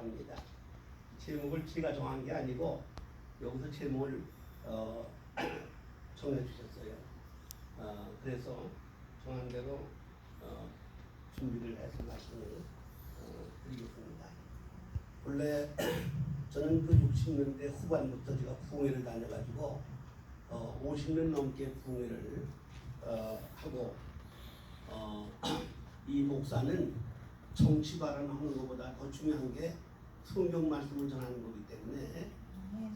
합니다. 제목을 제가 정한 게 아니고 여기서 제목을 정해 주셨어요. 그래서 정한 대로 준비를 해서 말씀을 드리겠습니다. 원래 저는 그 60년대 후반부터 제가 부흥회를 다녀가지고 50년 넘게 부흥회를 하고 이 목사는 정치 발언하는 것보다 더 중요한 게 성경 말씀을 전하는 거기 때문에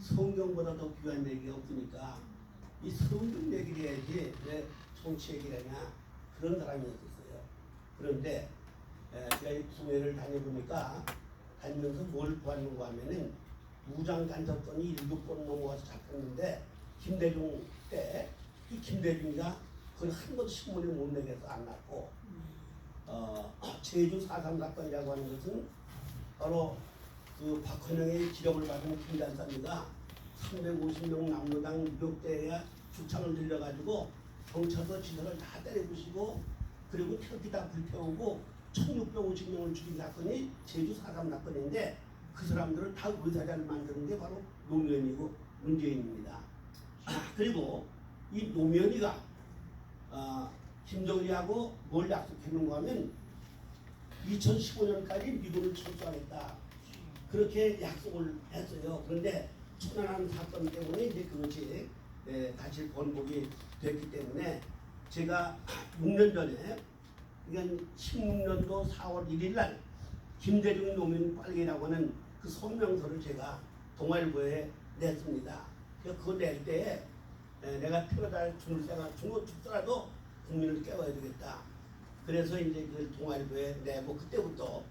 성경보다 더 귀한 얘기가 없으니까 이 성경 얘기를 해야지 왜 정치 얘기를 하냐 그런 사람이었어요. 그런데 제가 이 부흥회를 다녀보니까 다니면서 뭘 보았는가 하면은 무장 간섭권이 7번 넘어가서 잡혔는데 김대중 때 이 김대중이가 그걸 한 번도 신문에 못 내게 해서 안 났고 제주 4.3 사건이라고 하는 것은 바로 그 박헌영의 기력을 받은 김단삼이가 350명 남로당 유격대에 주창을 들려가지고 경찰서 지도를 다 때려부시고 그리고 태극기 다 불태우고 1650명을 죽인 사건이 제주 4.3 사건인데 그 사람들을 다 의사자를 만드는 게 바로 노무현이고 문재인입니다. 그리고 이 노무현이가 김정일이하고 뭘 약속했는가 하면 2015년까지 미군을 철수하겠다. 그렇게 약속을 했어요. 그런데 천안함 사건 때문에 이제 그것이 다시 번복이 됐기 때문에 제가 6년 전에 그러니까 16년도 4월 1일 날 김대중 노무현 빨갱이라고 하는 그 성명서를 제가 동아일보에 냈습니다. 그거 낼 때 내가 태어날 죽더라도 국민을 깨워야 되겠다. 그래서 이제 그 동아일보에 내고 그때부터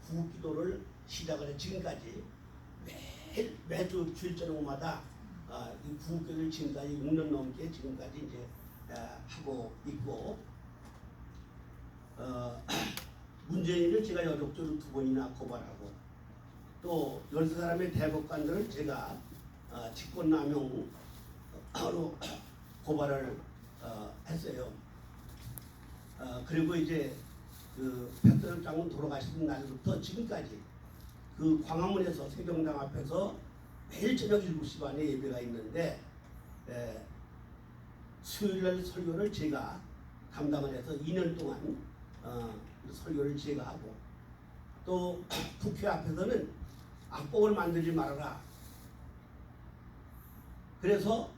구기도를 시작을 해 지금까지 매주 주일 저녁마다 이 구기도를 지금까지 6년 넘게 지금까지 이제 하고 있고 문재인을 제가 여적적으로 2번이나 고발하고 또 13사람의 대법관들을 제가 직권남용으로 고발을 했어요. 그리고 이제 그 백선엽 장군 돌아가신 날부터 지금까지 그 광화문에서 세종당 앞에서 매일 저녁 7시 반에 예배가 있는데 수요일날 설교를 제가 담당을 해서 2년 동안 설교를 제가 하고 또 국회 앞에서는 악법을 만들지 말아라. 그래서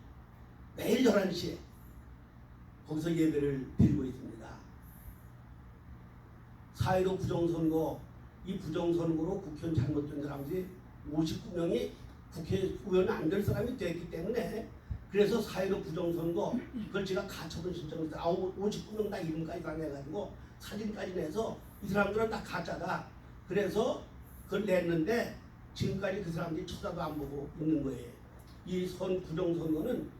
매일 11시에 거기서 예배를 드리고 있습니다. 4.15 부정선거, 이 부정선거로 국회의원 잘못된 사람들이 59명이 국회의원 안 될 사람이 됐기 때문에 그래서 4.15 부정선거 그걸 제가 가처분 신청을 해서 59명 다 이름까지 당해가지고 사진까지 내서 이 사람들은 다 가짜다. 그래서 그걸 냈는데 지금까지 그 사람들이 쳐다도 안 보고 있는 거예요. 이 부정선거는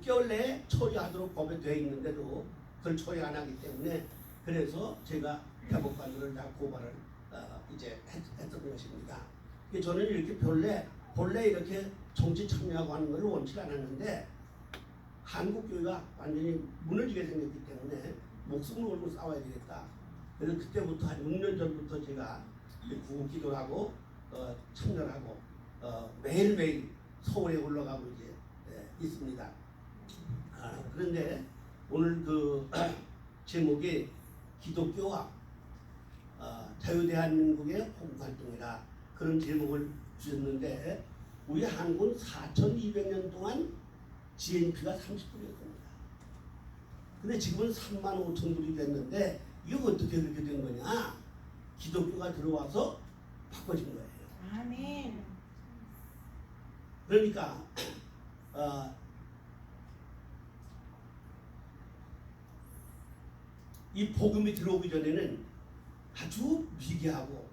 6개월 내에 처리하도록 법에 되어 있는데도 그걸 처리 안 하기 때문에 그래서 제가 대법관들을 다 고발을 이제 했던 것입니다. 저는 이렇게 본래 이렇게 정치 참여하고 하는 걸 원치 않았는데 한국교회가 완전히 무너지게 생겼기 때문에 목숨을 걸고 싸워야 되겠다. 그래서 그때부터 한 6년 전부터 제가 구기도를 하고 참여를 하고 매일매일 서울에 올라가고 이제 있습니다. 그런데 오늘 그 제목이 기독교와 자유대한민국의 홍보활동이라 그런 제목을 주셨는데 우리 한국은 4,200년 동안 GNP가 30불이었습니다. 근데 지금은 35,000불이 됐는데 이거 어떻게 그렇게 된 거냐? 기독교가 들어와서 바꿔진 거예요. 아멘. 그러니까 이 복음이 들어오기 전에는 아주 미개하고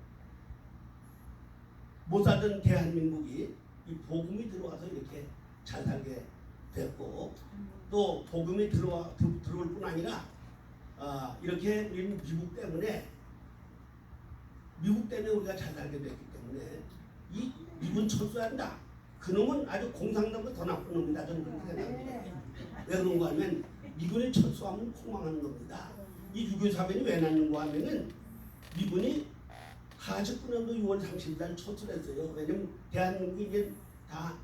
못 살던 대한민국이 이 복음이 들어와서 이렇게 잘 살게 됐고 또 복음이 들어올 뿐 아니라 이렇게 우리는 미국 때문에 우리가 잘 살게 됐기 때문에 이 미군 철수해야 한다. 그놈은 아주 공산당보다 더 나쁜 놈이다. 저는 그렇게 생각합니다. 왜 그런가 하면 미군이 철수하면 폭망하는 겁니다. 이 6.25 사변이 왜 났는가 하면은 미군이 49년도 6월 30일 날 철수를 했어요. 왜냐면 대한민국이 이제 다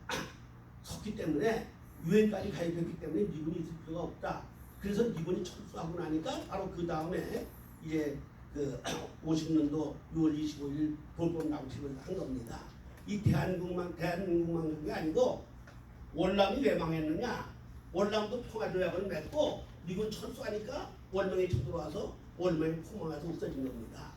섰기 때문에 유엔까지 가입했기 때문에 미군이 있을 필요가 없다. 그래서 미군이 철수하고 나니까 바로 그 다음에 이제 그 50년도 6월 25일 돌봄 낭식을 한 겁니다. 이 대한민국만 그런 게 아니고 월남이 왜 망했느냐? 월남도 평화조약을 맺고 미군 철수하니까 월남이 쳐들어와서 월남이 포망해서 없어진 겁니다.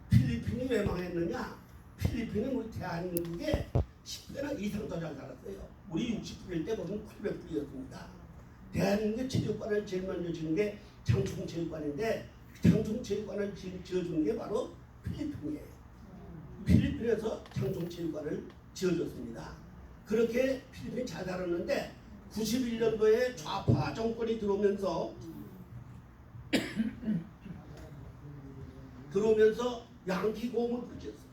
필리핀이 왜 망했느냐? 필리핀은 우리 대한민국에 10배나 이상 더 잘 살았어요. 우리 60불일 때 보면 800불이었습니다. 대한민국의 체육관을 제일 먼저 지은 게 장충체육관인데 장충체육관을 지어준 게 바로 필리핀이에요. 필리핀에서 장충체육관을 지어줬습니다. 그렇게 필리핀이 잘 살았는데 91년도에 좌파 정권이 들어오면서 양키 고음을 부르셨어요.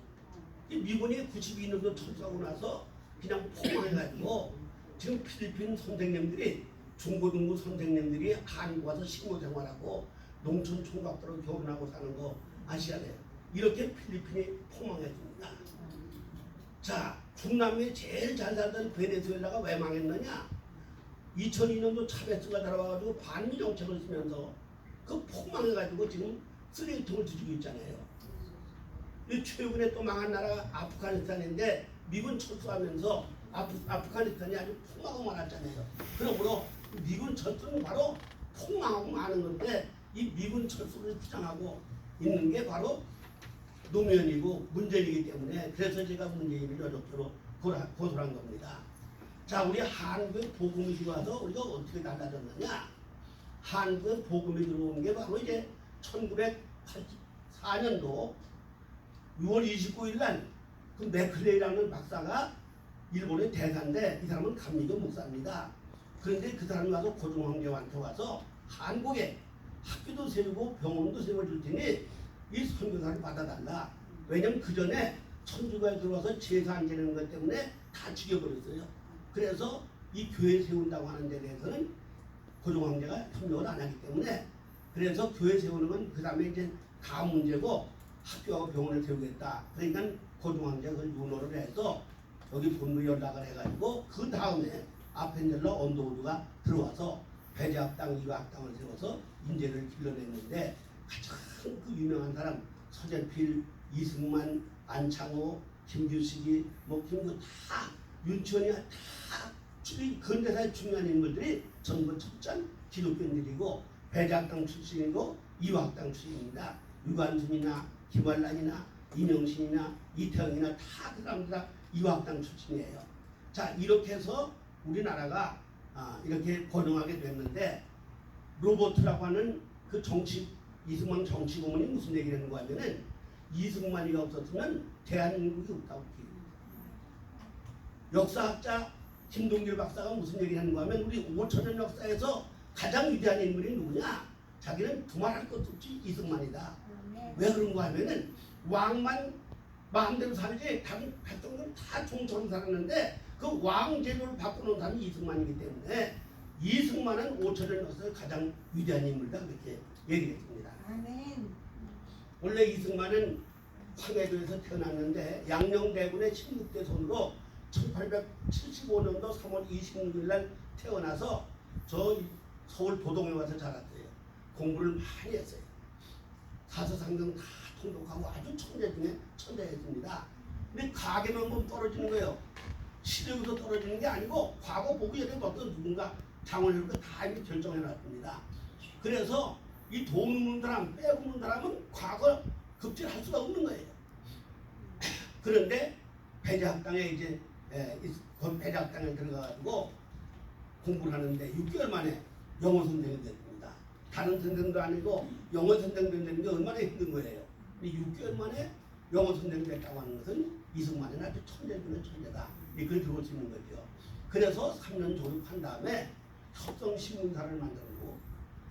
미군이 92년도 철수하고 나서 그냥 포망해가지고 지금 필리핀 선생님들이 중고등부 선생님들이 한국 와서 식무 생활하고 농촌 총각들하고 결혼하고 사는 거 아셔야 돼요. 이렇게 필리핀이 포망했습니다. 자, 중남미에 제일 잘 살던 베네수엘라가 왜 망했느냐? 2002년도 차베스가 들어와가지고 반미 정책을 쓰면서 그 폭망해가지고 지금 쓰레기통을 뒤지고 있잖아요. 이 최근에 또 망한 나라가 아프가니스탄인데 미군 철수하면서 아프가니스탄이 아주 폭망하고 말았잖아요. 그러므로 미군 철수는 바로 폭망하고 마는 건데 이 미군 철수를 주장하고 있는 게 바로 노무현이고 문재인이기 때문에 그래서 제가 문재인을 여적으로 고소한 겁니다. 자, 우리 한국의 복음이 들어와서 우리가 어떻게 달라졌느냐? 한국의 복음이 들어온 게 바로 이제 1984년도 6월 29일 날 그 맥클레이라는 박사가 일본의 대사인데 이 사람은 감리교 목사입니다. 그런데 그 사람이 와서 고종황제한테 와서 한국에 학교도 세우고 병원도 세워줄 테니 이 선교사를 받아달라. 왜냐면 그 전에 천주교에 들어와서 제사 안 지내는 것 때문에 다 죽여버렸어요. 그래서 이 교회 세운다고 하는 데 대해서는 고종황제가 협력을 안 하기 때문에 그래서 교회 세우는 건 그 다음에 이제 다음 문제고 학교하고 병원을 세우겠다. 그러니까 고종황제가 그걸 윤호를 해서 여기 본부 연락을 해가지고 그 다음에 아펜젤러 언더우드가 들어와서 배제학당, 이화학당을 세워서 인재를 길러냈는데 가장 그 유명한 사람 서재필, 이승만, 안창호, 김규식이 김구 다 윤천이 다 근대사의 중요한 인물들이 전부 첫전 기독교인들이고 배제학당 출신이고 이화학당 출신입니다. 유관순이나 김환란이나 이명신이나 이태영이나 다 그 사람들 다 이화학당 출신이에요. 자, 이렇게 해서 우리나라가 이렇게 번영하게 됐는데 로버트라고 하는 그 이승만 정치 고문이 무슨 얘기를 하는 거 하면은 이승만이가 없었으면 대한민국이 없다고 얘기해요. 역사학자 김동길 박사가 무슨 얘기를 하는 거 하면 우리 5천년 역사에서 가장 위대한 인물이 누구냐? 자기는 두말할 것도 없이 이승만이다. 왜 그런 거 하면은 왕만 마음대로 살지 다른 백성들은 다 종처럼 살았는데 그 왕 제도를 바꾸는 사람이 이승만이기 때문에 이승만은 5천년 역사의 가장 위대한 인물이다 그렇게 얘기를 했습니다. 아멘. 원래 이승만은 황해도에서 태어났는데 양녕대군의 16대 손으로 1875년도 3월 26일 날 태어나서 저 서울 도동에 와서 자랐어요. 공부를 많이 했어요. 사서상경 다 통독하고 아주 천재 중에 천재였습니다. 근데 가게만 보면 떨어지는 거예요. 시력에서 떨어지는 게 아니고 과거 보기 전에 어떤 누군가 장원을 다 이미 결정해 놨습니다. 그래서 이 돈 없는 사람, 빼먹는 사람은 과거 급제할 수가 없는 거예요. 그런데 배제학당에 이제 배제학당에 들어가가지고 공부를 하는데 6개월 만에 영어 선생이 됐습니다. 다른 선생도 아니고 영어 선생 되는 게 얼마나 힘든 거예요. 근데 6개월 만에 영어 선생이 됐다고 하는 것은 이승만은 아주 천재 중에 천재다. 이걸 들어볼 수 있는 거죠. 그래서 3년 졸업한 다음에 협성신문사를 만들고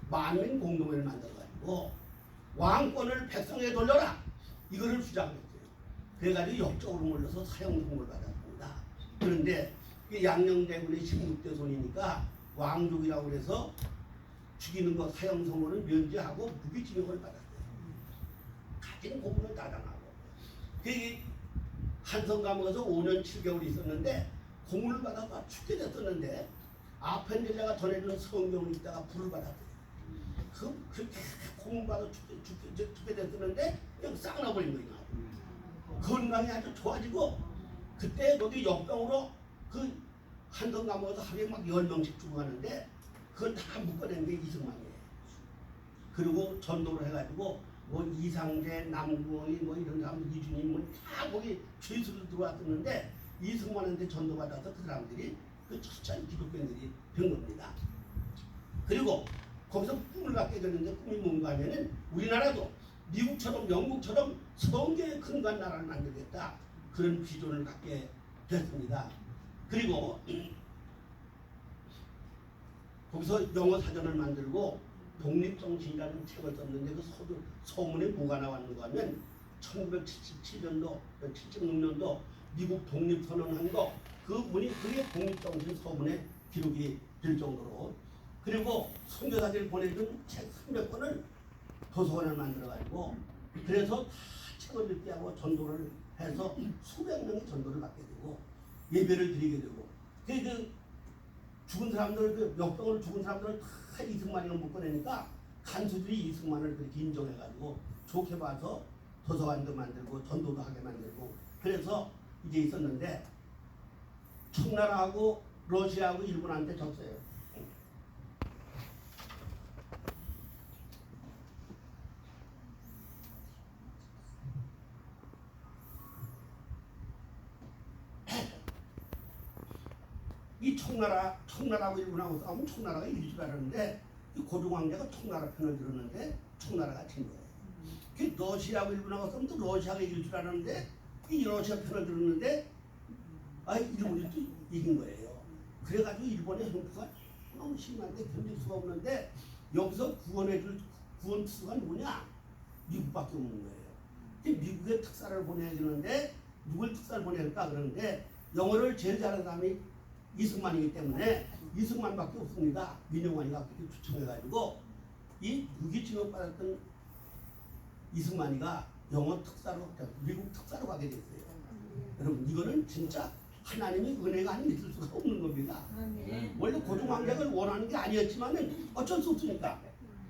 만민 공동회를 만들어가지고 왕권을 백성에 돌려라 이거를 주장했어요. 그래가지고 역적으로 몰려서 사형선고를 받았습니다. 그런데 양녕대군의 16대 손이니까 왕족이라고 해서 죽이는 거 사형선고를 면제하고 무기징역을 받았어요. 가진 고문을 따당하고 그 한성감 가서 5년 7개월 있었는데 공을 받아서 죽게 됐었는데 아펜젤레가 전해주는 성경을 읽다가 불을 받았어요. 그렇게 공을 받아 죽게 됐었는데 그냥 싹 나버린 거예요. 건강이 아주 좋아지고 그때 거기 역병으로 그 한성감 가서 하루에 막 10명씩 죽어가는데 그걸 다 묶어낸 게 이승만이에요. 그리고 전도를 해가지고 뭐 이상재, 남궁이 뭐 이런 사람들 이준희 뭐다 거기 죄수로 들어왔었는데 이승만한테 전도받아서 그 사람들이 그 첫째 기독교인들이 된 겁니다. 그리고 거기서 꿈을 갖게 됐는데 꿈이 뭔가 하면은 우리나라도 미국처럼 영국처럼 성경의 근간 나라를 만들겠다 그런 비전을 갖게 됐습니다. 그리고 거기서 영어 사전을 만들고 독립정신이라는 책을 썼는데 그 서문에 뭐가 나왔는가 하면 1977년도, 76년도 미국 독립선언한 거 그 문이 그게 독립정신 서문에 기록이 될 정도로 그리고 선교사들이 보내준 책 300권을 도서관을 만들어가지고 그래서 다 책을 읽게 하고 전도를 해서 수백 명이 전도를 받게 되고 예배를 드리게 되고 그 죽은 사람들 그 역병으로 죽은 사람들을 다 이승만이가 묶어내니까 간수들이 이승만을 그렇게 인정해가지고 좋게 봐서 도서관도 만들고 전도도 하게 만들고 그래서 이제 있었는데 청나라하고 러시아하고 일본한테 졌어요. 이 청나라하고 일본하고 싸우면 청나라가 이길 줄 알았는데 이 고종황제가 청나라 편을 들었는데 청나라가 진 거예요. 그 러시아하고 일본하고 싸우면 또 러시아가 이길 줄 알았는데 이 러시아 편을 들었는데 일본이 또 이긴 거예요. 그래가지고 일본의 형태가 너무 심한데 견딜 수가 없는데 여기서 구원해줄 구원 투수가 누구냐? 미국밖에 없는 거예요. 미국의 특사를 보내야 되는데 누굴 특사를 보낼까 그러는데 영어를 제일 잘하는 사람이 이승만이기 때문에 이승만밖에 없습니다. 민영환이가 그렇게 추천해가지고 이 무기징역 받았던 이승만이가 영어 특사로 미국 특사로 가게 됐어요. 여러분 이거는 진짜 하나님의 은혜가 아니면 있을 수가 없는 겁니다. 원래 고종황제를 원하는 게 아니었지만은 어쩔 수 없으니까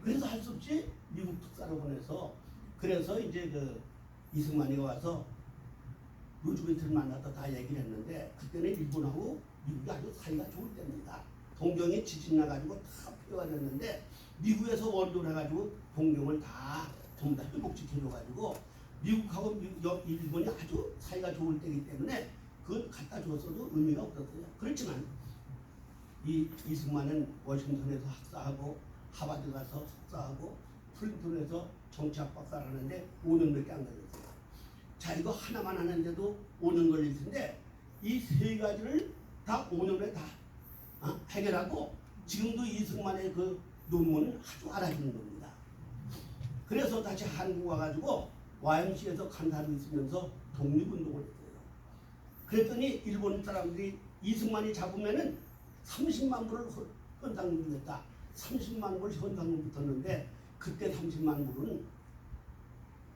그래서 할 수 없이 미국 특사로 보내서 그래서 이제 그 이승만이가 와서 루즈벨트를 만나서 다 얘기를 했는데 그때는 일본하고 미국이 아주 사이가 좋을 때입니다. 동경이 지진 나가지고 다 폐허가 됐는데 미국에서 원조를 해가지고 동경을 다 전부 다 회복시켜줘가지고 미국하고 일본이 아주 사이가 좋을 때이기 때문에 그걸 갖다 줬어도 의미가 없었어요. 그렇지만 이 이승만은 워싱턴에서 학사하고 하버드 가서 석사하고 프린턴에서 정치학 박사를 하는데 5년밖에 안 걸렸어요. 자 이거 하나만 하는데도 5년 걸릴 텐데 이 세 가지를 다 5년에 다 해결하고 지금도 이승만의 그 논문을 아주 알아주는 겁니다. 그래서 다시 한국 와가지고 YMCA에서 간사로 있으면서 독립운동을 했어요. 그랬더니 일본 사람들이 이승만이 잡으면은 30만 불을 현상금 주겠다. 30만 불 현상금 붙었는데 그때 30만 불은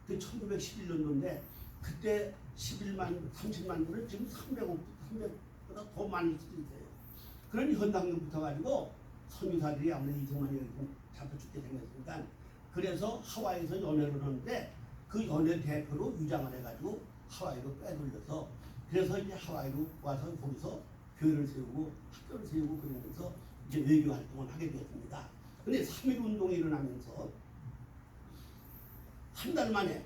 그 1911년도인데 그때 30만 불은 지금 300보다 더 많이 수도 있어요. 그런 현상금 붙어가지고 선교사들이 아무래도 이승만이 잡혀 죽게 생겼으니까 그래서 하와이에서 연회를 하는데 그 연회 대표로 위장을 해가지고 하와이로 빼돌려서 그래서 이제 하와이로 와서 거기서 교회를 세우고 학교를 세우고 그러면서 이제 외교 활동을 하게 되었습니다. 근데 3.1 운동이 일어나면서 한 달 만에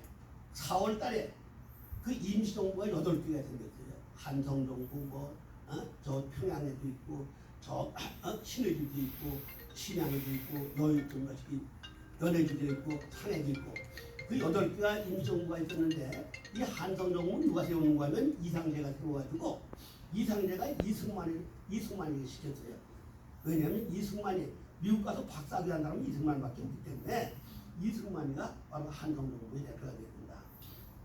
4월 달에 그 임시정부가 8개가 생겼어요. 한성정부 저 평양에도 있고 저 신의주도 있고 신양에도 있고 여의도 연해주도 있고 상해도 있고 그 8개가 임시정부가 있었는데 이 한성정부는 누가 세우는가 하면 이상재가 세워가지고 이상재가 이승만이 시켰어요. 왜냐하면 이승만이 미국 가서 박사학위 한 사람은 이승만밖에 없기 때문에 이승만이가 바로 한성정부의 대표가 됐습니다.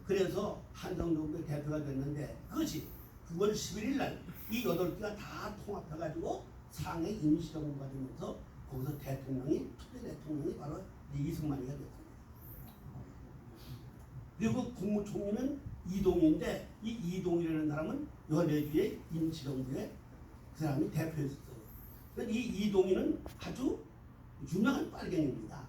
그래서 한성정부의 대표가 됐는데 그것이 9월 11일 날 이 8개가 다 통합해가지고 상해 임시정부가 되면서 거기서 초대 대통령이 바로 이승만이가 됐습니다. 그리고 국무총리는 이동인데 이 이동이라는 사람은 연해주의 임시정부의 그 사람이 대표였어요. 이 이동희는 아주 유명한 빨갱이입니다.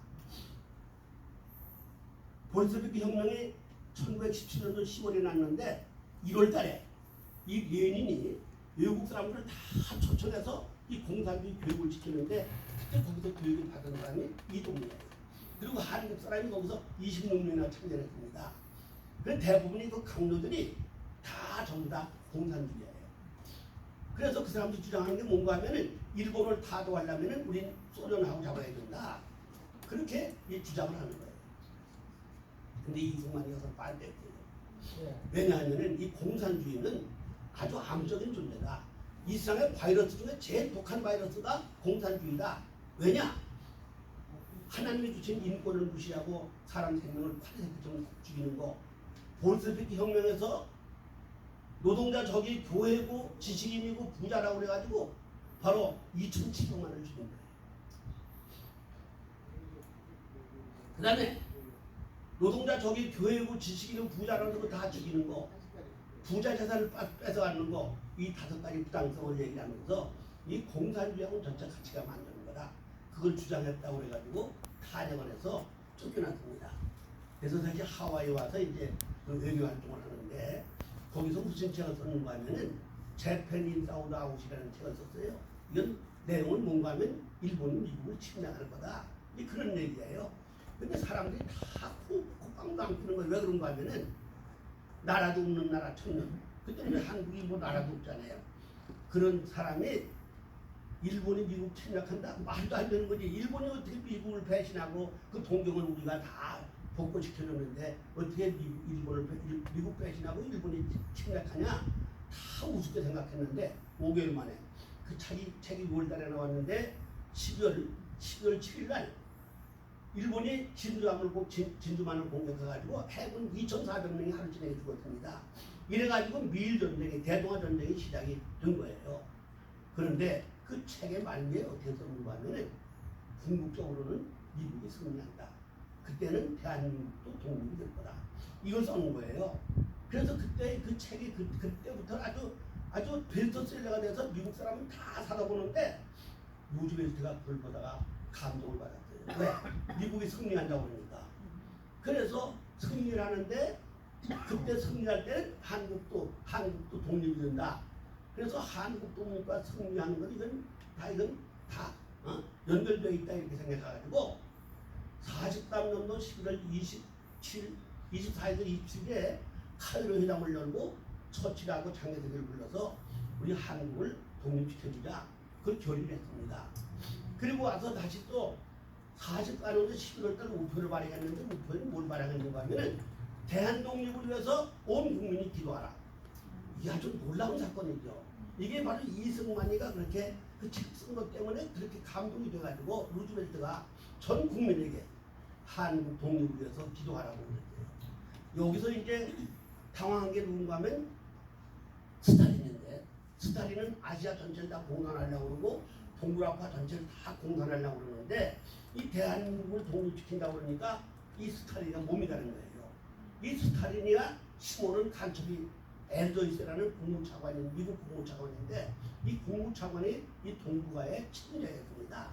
볼셰비키 혁명이 1917년도 10월에 났는데 1월 달에 이 레닌이 외국 사람들을 다 초청해서 이 공산주의 교육을 시키는데 그때 거기서 교육을 받은 사람이 이동희예요. 그리고 한국 사람이 거기서 26명이나 참여했습니다. 그 대부분이 그 강요들이 다 전부 다 공산주의예요. 그래서 그 사람들이 주장하는 게 뭔가 하면은 일본을 타도하려면은 우린 소련하고 잡아야 된다. 그렇게 주장을 하는 거예요. 근데 이승만이 가서 반대했어요. 왜냐하면은 이 공산주의는 아주 암적인 존재다. 이 세상의 바이러스 중에 제일 독한 바이러스가 공산주의다. 왜냐? 하나님이 주신 인권을 무시하고 사람 생명을 파리새끼처럼 죽이는 거. 볼셰비키 혁명에서 노동자 적이 교회고 지식인이고 부자라고 그래가지고 바로 2,700만을 죽인 거예요. 그 다음에 노동자 적이 교회고 지식인이고 부자라고 그러고 다 죽이는 거, 부자 재산을 뺏어가는 거, 이 5가지 부당성을 얘기하면서 이 공산주의하고는 전체 가치가 만드는 거다. 그걸 주장했다고 그래가지고 탄핵원에서 쫓겨났습니다. 그래서 다시 하와이 와서 이제 그 외교 활동을 하는데 거기서 무슨 책을 썼는가 하면은 재팬 인 사우드 아웃이라는 책을 썼어요. 이건 내용은 뭔가 하면 일본이 미국을 침략할 거다. 이 그런 얘기예요. 근데 사람들이 다 콧방도 안 푸는 거예요. 왜 그런가 하면은 나라도 없는 나라 천년. 그때는 한국이 뭐 나라도 없잖아요. 그런 사람이 일본이 미국 침략한다? 말도 안 되는 거지. 일본이 어떻게 미국을 배신하고 그 동경을 우리가 다 복구시켜줬는데 어떻게 미국 배신하고 일본이 침략하냐? 다 우습게 생각했는데 5개월 만에 그 책이 6월달에 나왔는데 12월 7일 날 일본이 진주만을 공격해가지고 해군 2,400명이 하루 지내게 죽었습니다. 이래가지고 미일전쟁이 대동아전쟁이 시작이 된 거예요. 그런데 그 책의 말미에 어떻게 썼는가 하면 궁극적으로는 미국이 승리한다. 그때는 대한민국도 독립이 될 거다. 이걸 써는 거예요. 그래서 그때 그 책이 그때부터 아주 베스트셀러가 돼서 미국 사람은 다 사다 보는데 루즈벨트가 그걸 보다가 감동을 받았어요. 왜? 미국이 승리한다고 그러니까. 그래서 승리를 하는데 그때 승리할 때는 한국도 독립이 된다. 그래서 한국 독립과 승리하는 건 이건 다 연결되어 있다 이렇게 생각해가지고 43년도 11월 24일 27일에 카이로 회담을 열고 처칠하고 장례식을 불러서 우리 한국을 독립시켜주자 그걸 결의를 했습니다. 그리고 와서 다시 또 44년도 11월달 우표를 발행했는데 우표는 뭘 발행했는가 하면 대한독립을 위해서 온 국민이 기도하라. 이게 아주 놀라운 사건이죠. 이게 바로 이승만이가 그렇게 그 책 쓴 것 때문에 그렇게 감동이 돼가지고 루즈벨트가 전 국민에게 한국 독립을 위해서 기도하라고 그랬대요. 여기서 이제 당황한 게 누군가 하면 스탈린인데 스탈린은 아시아 전체를 다 공산하려고 그러고 동유럽파 전체를 다 공산하려고 그러는데 이 대한민국을 독립시킨다고 그러니까 이 스탈린이 몸이 가는 거예요. 이 스탈린이가 15년 간첩이 엘조이스라는 국무차관인 미국 국무차관인데 이 국무차관이 이 동북아의 친자였습니다.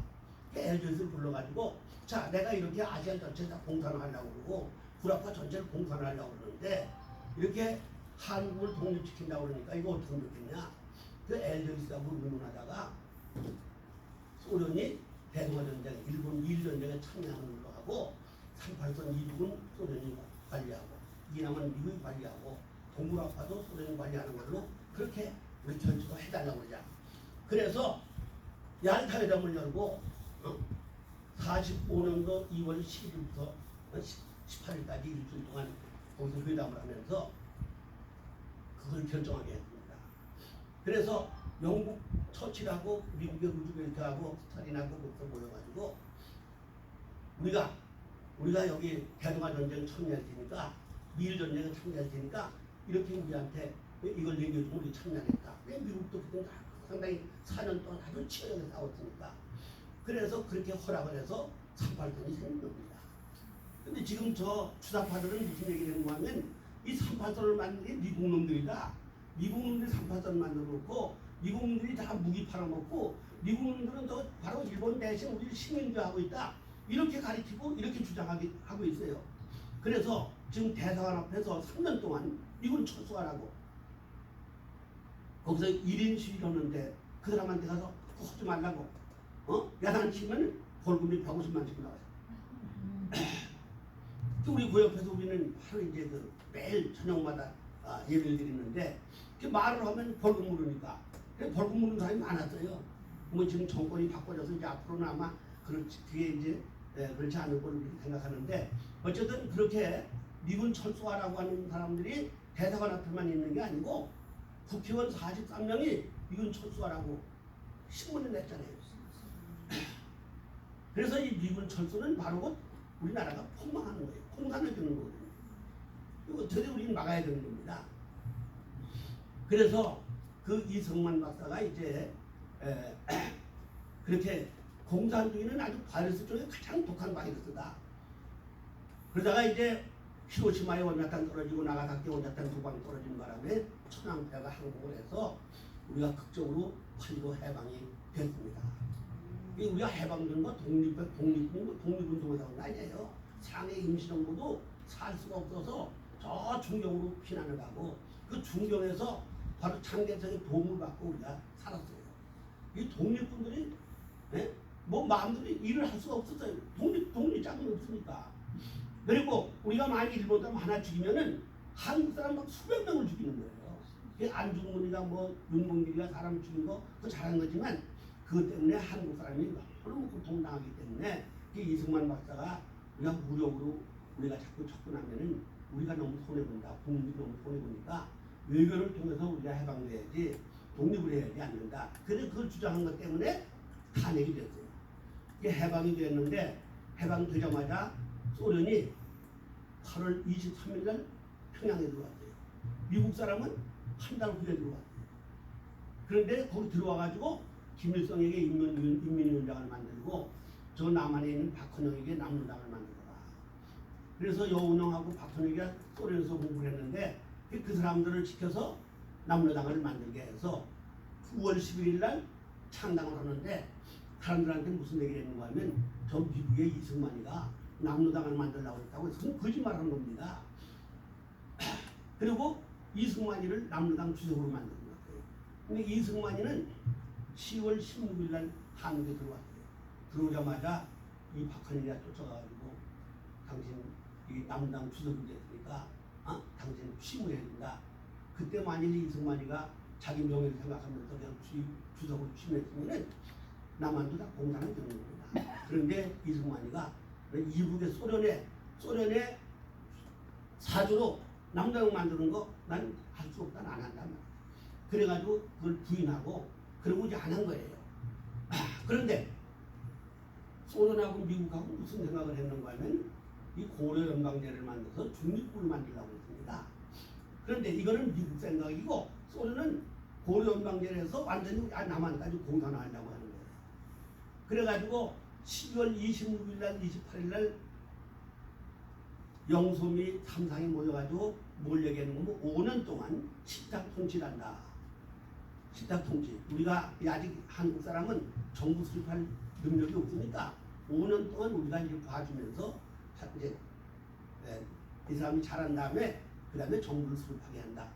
엘조이스를 불러가지고 자 내가 이렇게 아시아 전체를 다 공산을 하려고 그러고 구라파 전체를 공산을 하려고 그러는데 이렇게 한국을 독립시킨다고 그러니까 이거 어떻게 좋겠냐. 그 엘조이스하고 의논하다가 소련이 대동아전쟁, 일본 미일전쟁에 참여하는 걸로 하고 38선 이북은 소련이 관리하고 이남은 미국이 관리하고 동구라파도 소련이 관리하는 걸로 그렇게 우리 전체가 해달라고 그러자. 그래서 얄타 회담을 열고 45년도 2월 10일부터 18일까지 일주일 동안 거기서 회담을 하면서 그걸 결정하게 했습니다. 그래서 영국 처칠하고 미국의 루즈벨트하고 스탈린하고 그것도 모여가지고 우리가 여기 대동아 전쟁 참여할 테니까 미일 전쟁에 참여할 테니까 이렇게 우리한테 이걸 얘기해주면 우리 참여하겠다. 왜 미국도 그때 상당히 4년 동안 아주 치열하게 싸웠으니까. 그래서 그렇게 허락을 해서 38선이 생긴 겁니다. 근데 지금 저 주사파들은 무슨 얘기를 했는가 하면 이 3파선을 만든 게 미국 놈들이다. 미국 놈들이 3파선을 만들어 놓고 미국 놈들이 다 무기 팔아먹고 미국 놈들은 또 바로 일본 대신 우리를 식민지하고 있다. 이렇게 가리키고 이렇게 주장하고 있어요. 그래서 지금 대사관 앞에서 3년 동안 미군 철수하라고 거기서 1인 시위를 하는데 그 사람한테 가서 그거 하지 말라고 야단치면 벌금이 150만씩 나와요. 우리 그 옆에서 우리는 하루 이제 그 매일 저녁마다 예배를 드리는데 그 말을 하면 벌금 물으니까 벌금 물는 사람이 많았어요. 뭐 지금 정권이 바꿔져서 이제 앞으로는 아마 그게 이제 그렇지 않을 걸로 생각하는데 어쨌든 그렇게 미군 철수하라고 하는 사람들이 대사관 앞에만 있는 게 아니고 국회의원 43명이 미군 철수하라고 신문을 냈잖아요. 그래서 이 미군 철수는 바로 우리나라가 폭망하는 거예요. 공산을 주는 거거든요. 이거 도저히 우리는 막아야 되는 겁니다. 그래서 그 이승만 박사가 이제 그렇게 공산주의는 아주 바이러스 중에 가장 독한 바이러스다. 그러다가 이제 히로시마에 원자탄 떨어지고 나가사키 원자탄 두 방 떨어지는 바람에 천황폐가 항복을 해서 우리가 극적으로 8.15 해방이 됐습니다. 우리가 해방된 거 독립운동에서 온 거 아니에요. 상해 임시정부도 살 수가 없어서 저 중경으로 피난을 가고 그 중경에서 바로 창개성의 도움을 받고 우리가 살았어요. 이 독립군들이 뭐 마음대로 일을 할 수가 없었어요. 독립장은 없으니까. 그리고 우리가 만약 일본 사람 하나 죽이면은 한국 사람 막 수백 명을 죽이는 거예요. 안중근이가 뭐 윤봉길이가 사람 죽인 거 그거 잘한 거지만 그것 때문에 한국 사람이 너무 고통당하기 때문에 이승만 박사가 우리가 무력으로 우리가 자꾸 접근하면은 우리가 너무 손해본다. 국민이 너무 손해보니까 외교를 통해서 우리가 해방돼야지 독립을 해야지 않는다. 그래서 그걸 주장한 것 때문에 탄핵이 됐어요. 이게 해방이 됐는데 해방되자마자 소련이 8월 23일 날 평양에 들어왔어요. 미국 사람은 한 달 후에 들어왔어요. 그런데 거기 들어와가지고 김일성에게 인민위원장을 만들고 저 남한에 있는 박헌영에게 남로당을 만들어라. 그래서 여운형하고 박헌영이가 소련에서 공부를 했는데 그 사람들을 지켜서 남로당을 만들게 해서 9월 11일 날 창당을 하는데 사람들한테 무슨 얘기를 했는가 하면 저 미국의 이승만이가 남로당을 만들려고 했다고 해서 거짓말하는 겁니다. 그리고 이승만이를 남로당 주석으로 만든 거예요. 근데 이승만이는 10월 16일 날 한국에 들어왔어요. 들어오자마자 이 박헌희가 쫓아가지고 당신 이 남당 주석이 됐으니까 당신 취임해야 된다. 그때 만일 이승만이가 자기 명예를 생각하면서 그냥 주석을 취임했으면 남한도 다 공산을 되는 겁니다. 그런데 이승만이가 이북의 소련의 사주로 남당을 만드는 거 난 할 수 없다. 안 한다. 그래가지고 그걸 부인하고 그러고 이제 안 한 거예요. 그런데 소련하고 미국하고 무슨 생각을 했는가 하면 이 고려연방제를 만들어서 중립국을 만들려고 했습니다. 그런데 이거는 미국 생각이고 소련은 고려연방제를 해서 완전히 남한까지 공산화하려고 하는 거예요. 그래가지고 12월 26일 날 28일 날 영소미 3상이 모여가지고 뭘 얘기하는 거면 5년 동안 식탁 통치를 한다. 식탁 통치. 우리가 아직 한국 사람은 정부 수립할 능력이 없으니까 5년 동안 우리가 이제 봐주면서 이제 이 사람이 잘한 다음에 그 다음에 정부를 수립하게 한다.